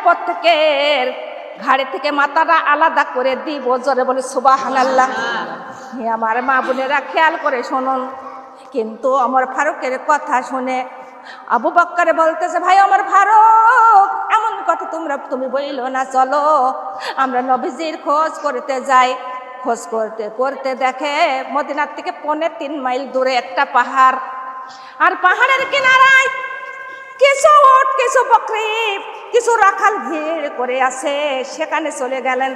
প্রত্যেকের ঘাড়ে থেকে মাথাটা আলাদা করে দিব। জোরে বলে সুবহানাল্লাহ। আমার মা বোনেরা খেয়াল করে শুনুন। কিন্তু ওমর ফারুকের কথা শুনে আবু বকর বলতেছে, ভাই ওমর ফারুক, এমন কথা তুমি বইলো না, চলো আমরা নবীজির খোঁজ করতে যাই। খোঁজ করতে করতে দেখে মদিনার থেকে 3.5 মাইল দূরে একটা পাহাড়, আর পাহাড়ের কিনারায় কিছু উট, কিছু বকরি, কিছু রাখাল ভিড় করে আছে। সেখানে চলে গেলেন।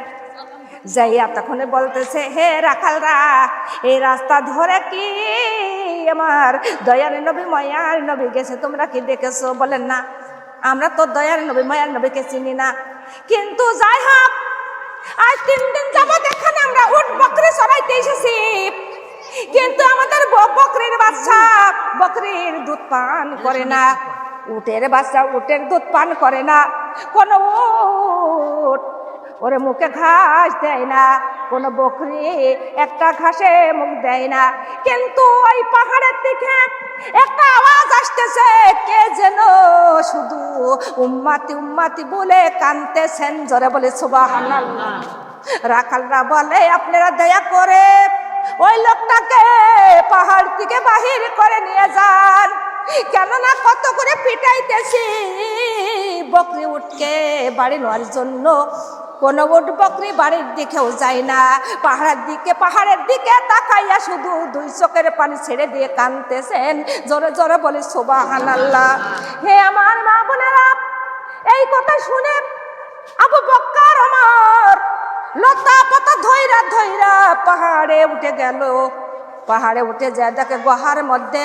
যাইয়া তখন বলতেছে, হে রাখালরা, এই রাস্তা ধরে কি আমার দয়ার নবী মায়ার নবী গেছে, তোমরা কি দেখেছো? বলেন না, আমরা তো দয়ার নবী মায়ার নবীকে চিনি না। কিন্তু যাই হোক, আজ 3 দিন যাবত এখানে আমরা উট বকরি চড়াইতে এসেছি, কিন্তু আমাদের বকরির বাচ্চা বকরির দুধ পান করে না, উটের বাচ্চা উটের দুধ পান করে না, কোন উট ওরে মুখে ঘাস দেয় না, কোন বকরি একটা ঘাসে মুখ দেয় না। কিন্তু ওই পাহাড়ের দিকে একটা আওয়াজ আসতেছে, কে যেন শুধু উম্মাতি উম্মাতি বলে কাঁদতেছেন। জোরে বলে সুবহানাল্লাহ। রাখালরা বলে, আপনারা দয়া করে ওই লোকটাকে পাহাড় থেকে বাহির করে নিয়ে যান, কেননা কত করে পিটাইতেছি বকরি উটকে বাড়ি নেওয়ার জন্য। কোন উট বকরি বাড়ির দিকেও যায় না, পাহাড়ের দিকে তাকাইয়া শুধু 2 চোখের পানি ছেড়ে দিয়ে কাঁদতেছেন। জোরে জোরে বলি সুবহানাল্লাহ। হে আমার মা বোনেরা, এই কথা শুনে আবু বকর ওমর লতা পাতা ধইরা ধইরা পাহাড়ে উঠে গেল। পাহাড়ে উঠে যায়, দেখে গুহার মধ্যে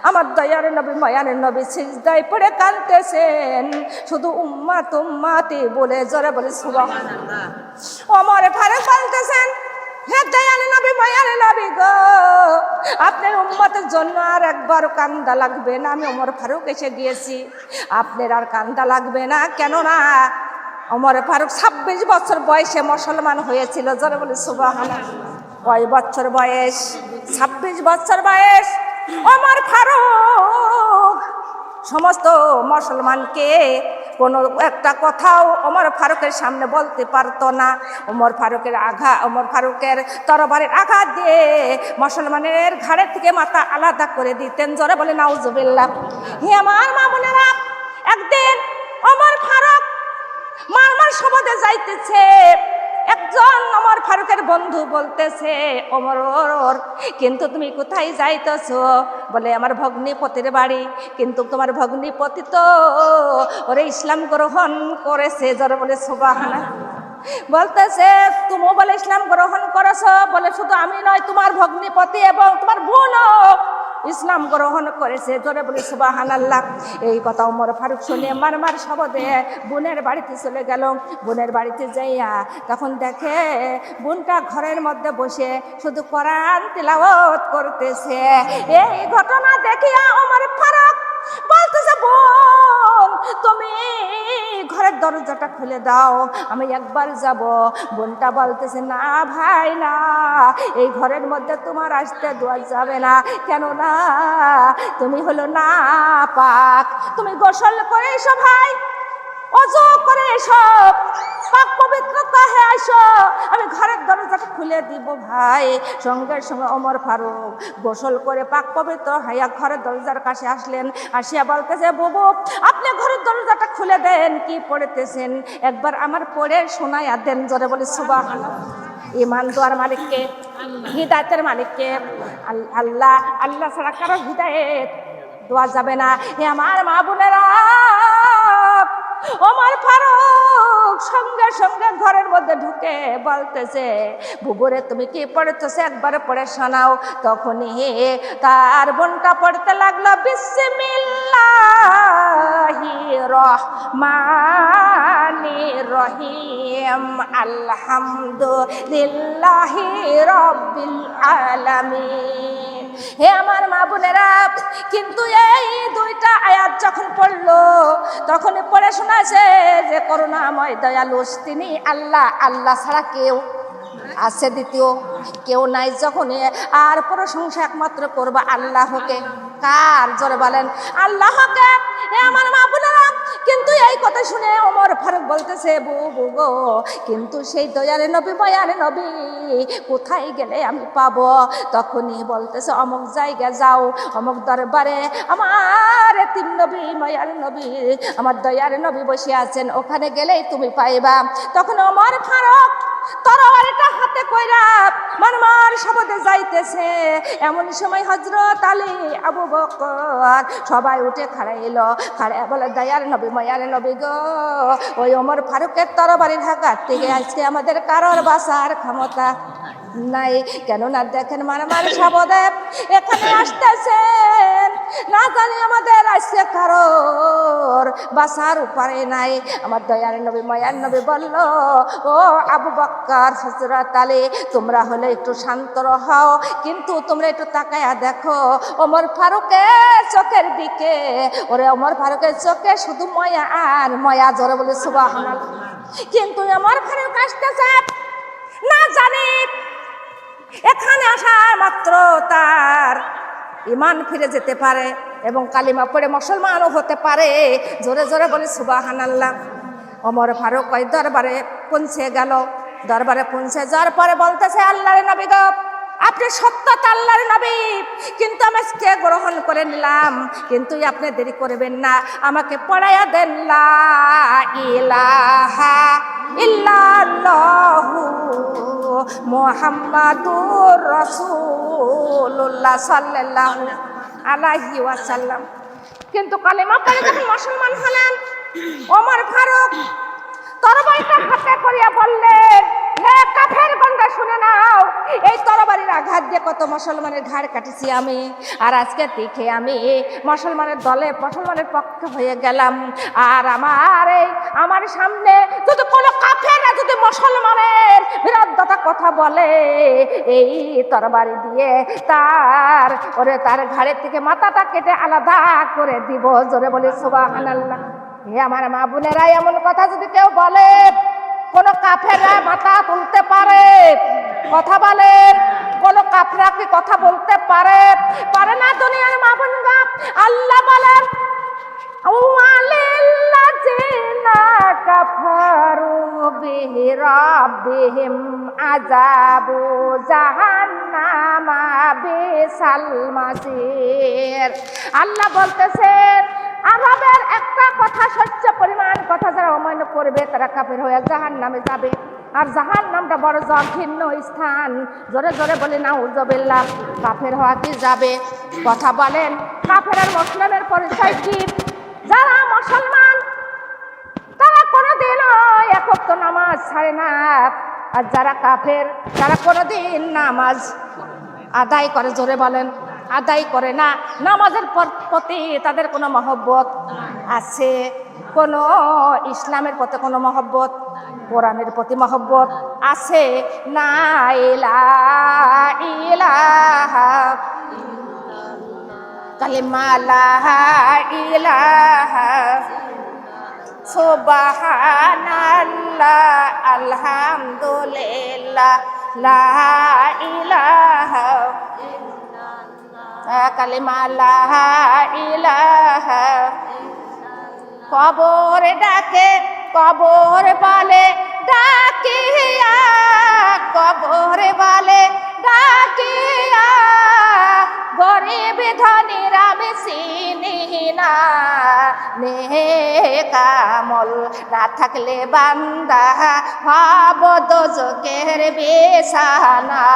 আমার দয়ার নবী মায়ার নবী সিজদায় পড়ে কাঁদতেছেন, শুধু উম্মাত উম্মাতি বলে। জোরে বলে সুবহানাল্লাহ। ওমর ফারুক বলতেছেন, হে দয়ার নবী মায়ার নবী গো, আপনার উম্মতের জন্য আর একবার কান্দা লাগবে না। আমি ওমর ফারুক এসে গিয়েছি, আপনার আর কান্দা লাগবে না। কেননা ওমর ফারুক 26 বছর বয়সে মুসলমান হয়েছিল। জোরে বলে সুবহানাল্লাহ। কয় বছর বয়স? 26 বছর বয়স। ওমর ফারুক সমস্ত মুসলমানকে কোনো একটা কথাও ওমর ফারুকের সামনে বলতে পারতো না। ওমর ফারুকের তরবারির আঘাত দিয়ে মুসলমানের ঘাড়ের থেকে মাথা আলাদা করে দিতেন। জোরে বলে নাউজুবিল্লাহ। হে আমার মা বোনেরা, একদিন ওমর ফারুক মারমার সমাজে যাইতেছে। একজন ওমর ফারুকের বন্ধু বলতেছে, ওমর কিন্তু তুমি কোথায় যাইতেছো? বলে, আমার ভগ্নিপতির বাড়ি। কিন্তু তোমার ভগ্নিপতি তো ওরে ইসলাম গ্রহণ করেছে। জোরে বলে সুবহানাল্লাহ। বলতেছে, তুমিও বলে ইসলাম গ্রহণ করেছো? বলে, শুধু আমি নয়, তোমার ভগ্নিপতি এবং তোমার বোনও ইসলাম গ্রহণ করেছে। জোরে বলে সুবহানাল্লাহ। এই কথা ওমর ফারুক শুনে মারমার শব্দে বোনের বাড়িতে চলে গেল। বোনের বাড়িতে যাইয়া তখন দেখে বোনটা ঘরের মধ্যে বসে শুধু কোরআন তিলাওয়াত করতেছে। এই ঘটনা দেখিয়া ওমর ফারুক বলতেছে, বোন তুমি ঘরের দরজাটা খুলে দাও, আমি একবার যাব। বোনটা বলতেছে, না ভাই না, এই ঘরের মধ্যে তোমার আসতে দেওয়া যাবে না। কেননা তুমি হলো না পাক, তুমি গোসল করে এসো ভাই, ওযু করে এসো, পাক পবিত্রতা হয়ে আসো, আমি ঘরের দরজাটা খুলে দিব ভাই। সঙ্গে সঙ্গে ওমর ফারুক গোসল করে পাক পবিত্র হইয়া ঘরের দরজার কাছে আসলেন। আসিয়া বলতেছে, বুবু আপনি ঘরের দরজাটা খুলে দেন, কি পড়তেছেন একবার আমার পড়ে শোনাইয়া দেন। জোরে বলে সুবহানাল্লাহ। ঈমান দেওয়ার মালিককে, হিদায়াতের মালিককে আল্লাহ। আল্লাহ ছাড়া কারো হিদায়াত দেওয়া যাবে না। হে আমার মা বোনেরা, ওমর ফারুক সঙ্গে সঙ্গে ঘরের মধ্যে ঢুকে বলতেছে, বুবুরে তুমি কি পড়তেছে একবার পড়ে শোনাও। তখনই তার বোনটা পড়তে লাগলো, বিসমিল্লাহির রহমানির রহিম, আলহামদুলিল্লাহি রাব্বিল আলামিন। হে আমার মা বোনেরা, কিন্তু এই 2টা আয়াত যখন পড়লো তখন পড়ে শোনাছে যে করুণাময় দয়ালু তিনি আল্লাহ, আল্লাহ ছাড়া কেউ আছে দ্বিতীয় কেউ নাই। যখন আর প্রশংসা একমাত্র করবা আল্লাহকে। কার? জোরে বলেন আল্লাহকে। আমার মা বোনেরা, কিন্তু এই কথা শুনে ওমর ফারুক বলতেছে, বুবু গো, কিন্তু সেই দয়ারে নবী মায়ারে নবী কোথায় গেলে আমি পাবো? তখনই বলতেছে, অমুক জায়গা যাও, অমুক দরবারে আমার তিন নবী মায়ার নবী আমার দয়ার নবী বসে আছেন, ওখানে গেলেই তুমি পাইবা। তখন ওমর ফারুক তরবারিটা হাতে কইরা মারমার শব্দে যাইতেছে। এমন সময় হযরত আলী, আবু বকর সবাই উঠে খাড়াইলো। খাড়ায় বলে, দয়ার নবী মায়ার নবী গো, ওই ওমর ফারুকের তরবারির হাত থেকে আজকে আমাদের কারোর বাঁচার ক্ষমতা নাই। কেননা দেখেন মারমার শব্দে এখানে আসতেছেন, না জানি আমাদের আজকে কারোর বাঁচার উপায় নাই। আমার দয়ার নবী মায়ার নবী বলল, ও আবু বকর, হযরত আলী, তোমরা হলে একটু শান্ত হও, কিন্তু তোমরা একটু তাকায়া দেখো ওমর ফারুকের চোখের দিকে। ওরে ওমর ফারুকের চোখে শুধু ময়া আর ময়া, জোরে বলে সুবহানাল্লাহ। কিন্তু ওমর ফারুক আসতেছে, না জানি এখানে আসা মাত্র তার ঈমান ফিরে যেতে পারে এবং কালিমা পড়ে মুসলমানও হতে পারে। জোরে জোরে বলে সুবহানাল্লাহ। ওমর ফারুক ওই দরবারে পৌঁছে গেল। দরবারে পৌঁছে যাওয়ার পরে বলতেছে, আল্লাহর নবী গো, আপনি সত্যতা আল্লাহর নবী, কিন্তু আমি আজকে গ্রহণ করে নিলাম, কিন্তু আপনি দেরি করবেন না, আমাকে পড়াইয়া দেন লা ইলাহা ইল্লাল্লাহু মুহাম্মাদুর রাসূলুল্লাহ সাল্লাল্লাহু আলাইহি ওয়াসাল্লাম। কিন্তু কালেমা পড়ে যখন মুসলমান হলেন, ওমর ফারুক তরবারিটা হাতে করিয়া বললেন, হে কাফের গন্ডা, শুনে নাও, এই তরবারির আঘাত দিয়ে কত মুসলমানের ঘাড় কাটেছি আমি, আর আজকে দেখে আমি মুসলমানের দলে মুসলমানের পক্ষে হয়ে গেলাম। আর আমার সামনে যদি কোনো কাফেররা যদি মুসলমানের বিরুদ্ধতা কথা বলে, এই তরবারি দিয়ে তার ঘাড়ের থেকে মাথাটা কেটে আলাদা করে দিব। জোরে বলে সুবহানাল্লাহ। হে আমার মা বোনেরা, এমন কথা যদি কেউ বলে, কোন কাফেররা মাথা তুলতে পারে? কথা বলেন, কোন কাফেররা কি কথা বলতে পারে? পারে না। দুনিয়ার মা বোনরা, আল্লাহ বলেন, ওয়ালিল্লাযিনা কাফারু বিহি রাব্বিহিম আযাবু জাহান্নামা বিসাল মাসির। আল্লাহ বলতেছেন, আরবের একটা কথা, সহ্য পরিমাণ কথা যারা অমান্য করবে তারা কাফের হয়ে জাহান্নামে যাবে। আর জাহান্নামটা বড় জঘন্য স্থান। জোরে জোরে বলে নাউযুবিল্লাহ। কাফের হওয়া কি যাবে? কথা বলেন, কাফের আর মুসলিমের পরিচয় কি? যারা মুসলমান তারা কোনোদিনও এক ওয়াক্ত নামাজ ছাড়ে না, আর যারা কাফের তারা কোনোদিন নামাজ আদায় করে। জোরে বলেন, আদায় করে না। নামাজের প্রতি তাদের কোনো মহব্বত আছে? কোনো ইসলামের প্রতি কোনো মহব্বত, কোরআনের প্রতি মহব্বত আছে? না। ইলাহা কালিমা লা ইলাহা সুবহানাল্লাহ আলহামদুলিল্লাহ লা ইলাহা কালিমা লা ইলাহা। কবর ডাকে, কবর বলে ডাকিয়া, কবর বলে ডাকিয়া, গরিব ধনীর আমি চিনি না। নেক আমল না থাকলে বান্দা হব দোজখের বিছানা।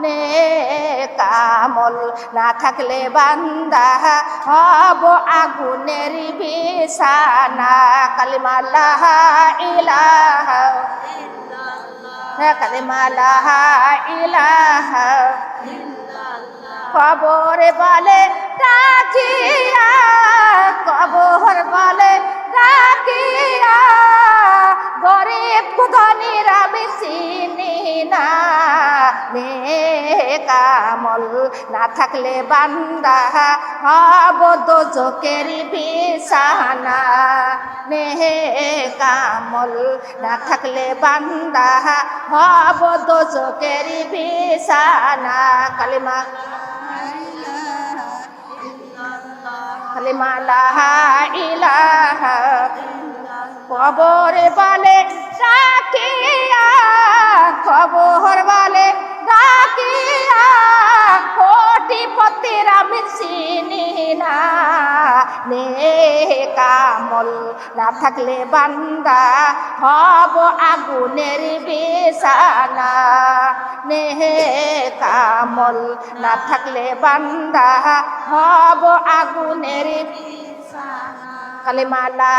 নেক আমল না থাকলে বান্দা হব আগুনের বিছানা। কালিমা লা ইলাহা, কালিমা লা ইলাহা। কবর বলে ডাকিয়া, কবর বলে ডাকিয়া, গরিব ধনীর আমি চিনি না। নেক আমল না থাকলে বান্দা হব দোজখের বিছানা। নেক আমল না থাকলে বান্দা হব দোজখের বিছানা। কালিমা কালিমা লা ইলাহা কবর বলে ডাকিয়া, কবর বলে ডাকিয়া, কোটিপতির আমি চিনি না। নেক আমল না থাকলে বান্দা হব আগুনের বিছানা। নেক আমল না থাকলে বান্দা হব আগুনের বিছানা। কালিমা লা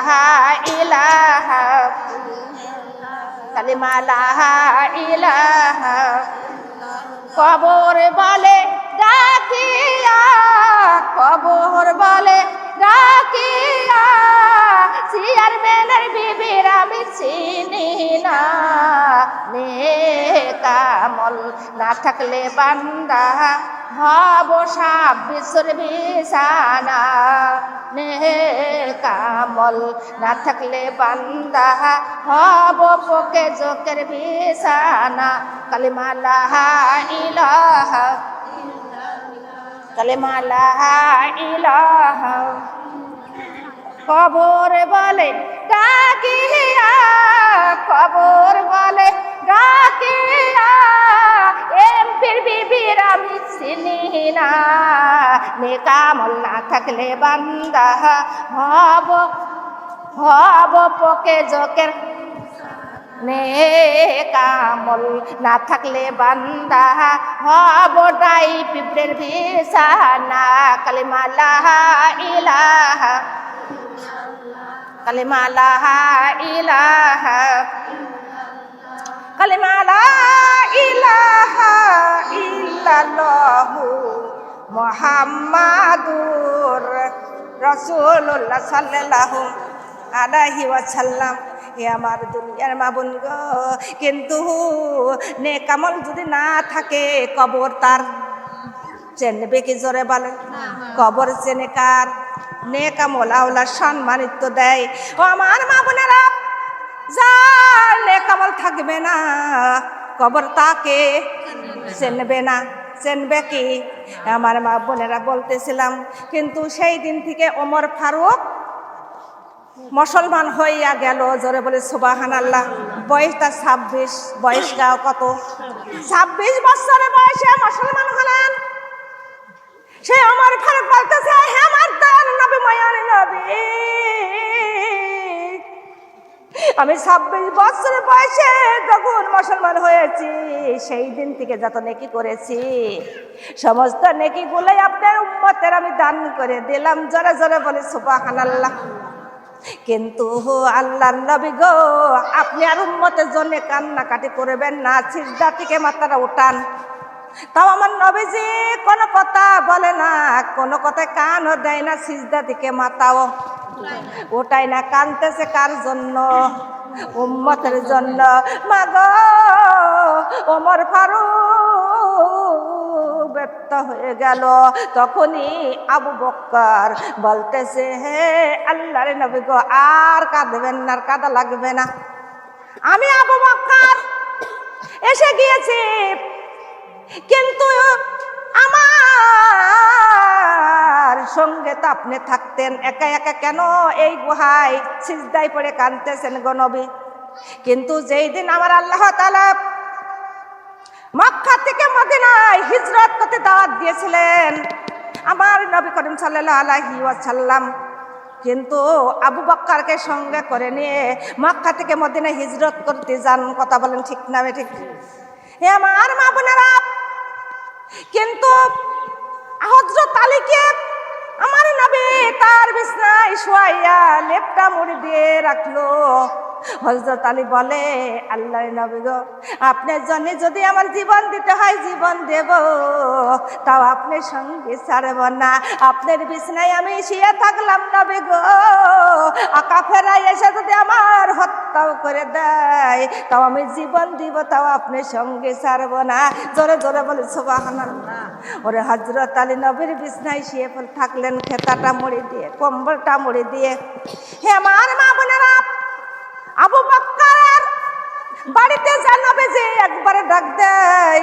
ইলাহা, কালিমা লা ইলাহা কবর বলে ডাকিয়া, কবর বলে ডাকিয়া, চেয়ারম্যানের বিবির আমি চিনি না। নেক আমল না থাকলে বান্দা হব 26 বিছানা। নেক আমল না থাকলে বান্দা হব পোকে জোকের বিছানা। কালিমা লা ইলাহা, কালিমা লা ইলাহা কবর বলে ডাকিয়া, কবর বলে ডাকিয়া, এমপির বিবির আমি চিনি না। নেক আমল না থাকলে বান্দা হব পোকে জোকের। নেক আমল না থাকলে বান্দা হব ডাই পিঁপড়ের বিছানা। কালিমা লা ইলাহা, কালিমা লা ইলাহা, কালিমা লা ইলাহা ইল্লাল্লাহু মুহাম্মাদুর রাসূলুল্লাহ সাল্লাল্লাহু আলাইহি ওয়াসাল্লাম। হে আমার দুনিয়ার মা বোন গো, কিন্তু নেক আমল যদি না থাকে কবর তার চেনবে কি? জোরে বলে, কবর চেনে কার? নেক আমল আওলা সম্মানিত দেয়। ও আমার মা বোনেরা, যার নেক আমল থাকবে না কবর তাকে চেনবে না। চেনবে কি? আমার মা বোনেরা বলতেছিলাম, কিন্তু সেই দিন থেকে ওমর ফারুক মুসলমান হইয়া গেল। জোরে বলে সুবহানাল্লাহ। বয়সটা 26, বয়সটা কত? 26 বছরের বয়সে মুসলমান হলেন। সে ওমর ফারুক বলতেছে, হে আমার দয়ার নবী, মায়ার নবী, আমি 26 বছরের বয়সে যখন মুসলমান হয়েছি, সেই দিন থেকে যত নেকি করেছি সমস্ত নেকিগুলোই আপনার উম্মতের আমি দান করে দিলাম। জোরে জোরে বলে সুবহানাল্লাহ। কিন্তু আল্লাহর নবী গো, আপনি আর উম্মতের জন্য কান্নাকাটি করবেন না, সিজদা থেকে মাথাটা উঠান। তাও আমার নবীজি কোনো কথা বলে না, কোনো কথায় কানও দেয় না, সিজদা থেকে মাথাও ওটাই না। কানতেছে কার জন্য? উম্মতের জন্য। মা গো, ওমর ফারুক ব্যর্থ হয়ে গেল। তখনই আবু বকর বলতেছে, হে আল্লাহর নবী গো, আর কাঁদবেন না, আর কাঁদা লাগবে না। আমি আবু বকর এসে গিয়েছি, কিন্তু আমার সঙ্গে তো আপনি থাকতেন, একা একা কেন এই গুহায় সিজদায় পড়ে কাঁদতেছেন গো নবী? কিন্তু যেই দিন আমার আল্লাহ তাআলা মক্কা থেকে মদিনায় হিজরত করতে দাওয়াত দিয়েছিলেন আমার নবী করিম সাল্লাল্লাহু আলাইহি ওয়াসাল্লাম, কিন্তু আবু বকরকে সঙ্গে করে নিয়ে মক্কা থেকে মদিনায় হিজরত করতে যান। কথা বলেন ঠিক না ঠিক? হে আমার মা বোনেরা, কিন্তু হযরত আলীকে আমার নবী তার বিছনায় শোয়াইয়া লেপটা মুড়ি দিয়ে রাখলো। হযরত আলী বলে, আল্লাহর নবী গো, আপনার জন্য যদি আমার জীবন দিতে হয় জীবন দেব, তাও আপনার সঙ্গে ছাড়ব না। আপনার বিছনায় আমি শুয়ে থাকলাম নবী গো, কাফেররা এসে যদি আমার হত্যাও করে দেয়, তাও আমি জীবন দিব, তাও আপনার সঙ্গে ছাড়ব না। জোরে জোরে বলে সুবহানাল্লাহ। ওরে হযরত আলী নবীর বিছনায় শুয়ে থাকলেন, খেতাটা মুড়ি দিয়ে, কম্বলটা মুড়ি দিয়ে। হে আমার মা বোনেরা, আবু বকর বাড়িতে যা নবী যে একবারে ডাক দেয়,